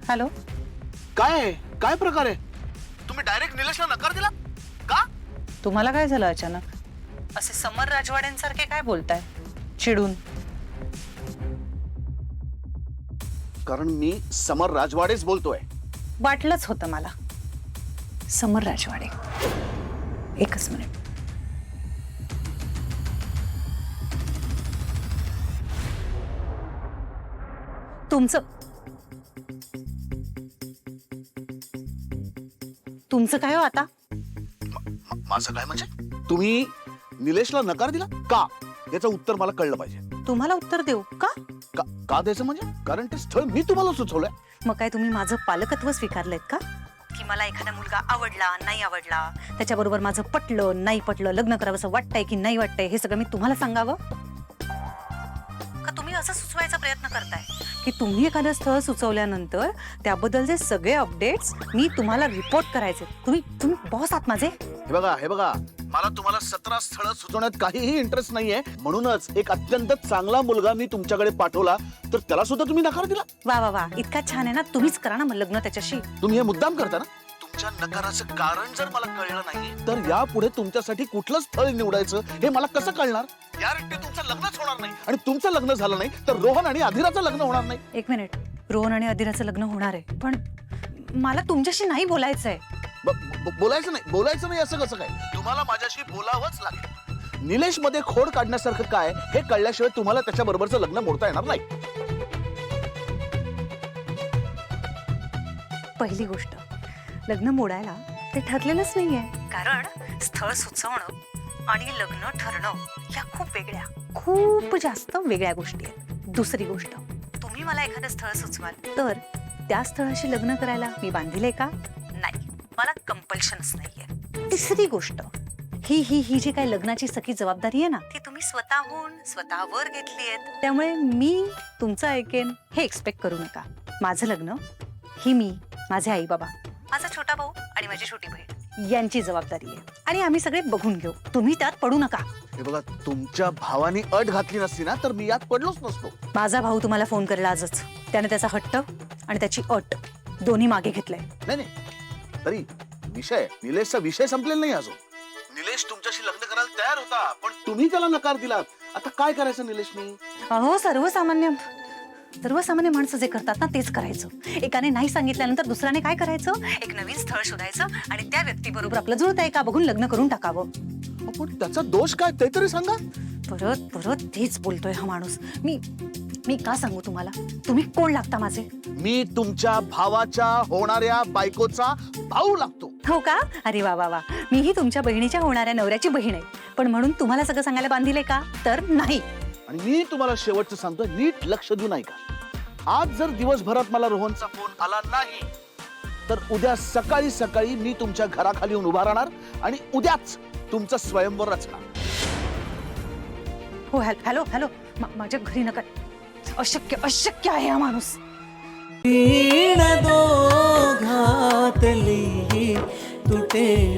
Hello, काय काय प्रकार आहे? तुम्ही डायरेक्ट निलेशला नकार दिला का? तुम्हाला काय झालं अचानक? असे समर राजवाड्यांसारखे काय बोलताय चिडून? कारण मी समर राजवाडेच बोलतोय. वाटलंच होतं मला. समर राजवाडे, एकच मिनिट. तुमचं काय हो आता? माझं काय म्हणजे? तुम्ही निलेशला नकार दिला का? याचं उत्तर मला कळलं पाहिजे. तुम्हाला उत्तर देऊ का? का द्यायचं म्हणजे? कारण ते स्थळ मी तुम्हाला सुचवलंय. मग काय तुम्ही माझं पालकत्व स्वीकारलेत का? की मला एखादा मुलगा आवडला नाही आवडला, त्याच्याबरोबर माझं पटलं नाही पटलं, लग्न करावंसं वाटतंय की नाही वाटतंय, हे सगळं मी तुम्हाला सांगावं? का तुम्ही असं सुचवायचा प्रयत्न करताय की तुम्ही एखादं स्थळ सुचवल्यानंतर त्याबद्दलचे सगळे अपडेट्स मी तुम्हाला रिपोर्ट करायचे? तुम्ही बॉस आहात माझे. हे बघा मला तुम्हाला 17 स्थळ सुचवण्यात काहीही इंटरेस्ट नाहीये. म्हणूनच एक अत्यंत चांगला मुलगा मी तुमच्याकडे पाठवला, तर त्याला सुद्धा तुम्ही नकार दिला. वा वा वा, इतका छान आहे ना. तुम्हीच करा ना मग लग्न त्याच्याशी. तुम्ही हे मुद्दाम करता ना? तुमच्या नकाराचं कारण जर मला कळलं नाही तर यापुढे तुमच्यासाठी कुठलं स्थळ निवडायचं हे मला कसं कळणार? गॅरंटी तुमचं लग्नच होणार नाही. आणि तुमचं लग्न झालं नाही तर रोहन आणि अधिराचं लग्न होणार नाही. एक मिनिट, रोहन आणि अधिराचं लग्न होणार आहे, पण मला तुमच्याशी नाही बोलायचंय. बोलायचं नाही असं कसं काय? तुम्हाला माझ्याशी बोलावंच लागेल. निलेश मध्ये खोड काढण्यासारखं काय हे कळल्याशिवाय तुम्हाला त्याच्या बरोबरचं लग्न मोडता येणार नाही. पहिली गोष्ट, लग्न मोडायला ते ठरलेलंच नाहीये. कारण स्थळ सुचवणं आणि लग्न ठरणं या खूप जास्त वेगळ्या गोष्टी आहेत. दुसरी गोष्ट, तुम्ही मला एखादं स्थळ सुचवाल तर त्या स्थळाशी लग्न करायला मी बांधील का? नाही, मला कंपल्शनच नाहीये. तिसरी गोष्ट, ही जी काही लग्नाची सगळी जबाबदारी आहे ना, ती तुम्ही स्वतःवर घेतली आहे. त्यामुळे मी तुमचं ऐकेन हे एक्सपेक्ट करू नका. माझं लग्न ही मी, माझे आई बाबा, माझा छोटा भाऊ आणि माझी छोटी बहीण यांची जबाबदारी आहे. आणि आम्ही सगळे बघून घेऊ. तुम्ही त्यात पडू नका. हे बघा, तुमच्या भावानी अट घातली नसती ना तर मी यात पडलोच नसतो. माझा भाऊ तुम्हाला फोन करेल आजच. त्याने त्याचा हट्ट आणि त्याची अट दोन्ही मागे घेतलंय. नाही, तरी निलेशचा विषय संपलेला नाही अजून. निलेश तुमच्याशी लग्न करायला तयार होता, पण तुम्ही त्याला नकार दिलात. आता काय करायचं निलेशनी? अहो, सर्वसामान्य माणसं जे करतात ना तेच करायचं. एकाने नाही सांगितल्यानंतर दुसऱ्याने काय करायचं? एक नवीन स्थळ शोधायचं आणि त्या व्यक्तीबरोबर आपलं जुळतंय का बघून लग्न करून टाकावं. पण त्याचा दोष काय ते तरी सांगा. परत तेच बोलतोय हा माणूस. मी का सांगू तुम्हाला? तुम्ही कोण लागता माझे? मी तुमच्या भावाच्या होणाऱ्या बायकोचा भाऊ लागतो. हो का? अरे वा वा वा, मीही तुमच्या बहिणीच्या होणाऱ्या नवऱ्याची बहीण आहे. पण म्हणून तुम्हाला सगळं सांगायला बांधीले का? तर नाही. आणि मी तुम्हाला शेवटचं सांगतोय, नीट लक्ष देऊ नाही का? आज जर दिवसभरात मला रोहनचा फोन आला नाही तर उद्या सकाळी मी तुमच्या घराखाली येऊन उभा राहणार आणि उद्याच तुमचं स्वयंवर रचणार. हो, हॅलो, माझ्या घरी नका. अशक्य आहे हा माणूस. दोघातली तुटे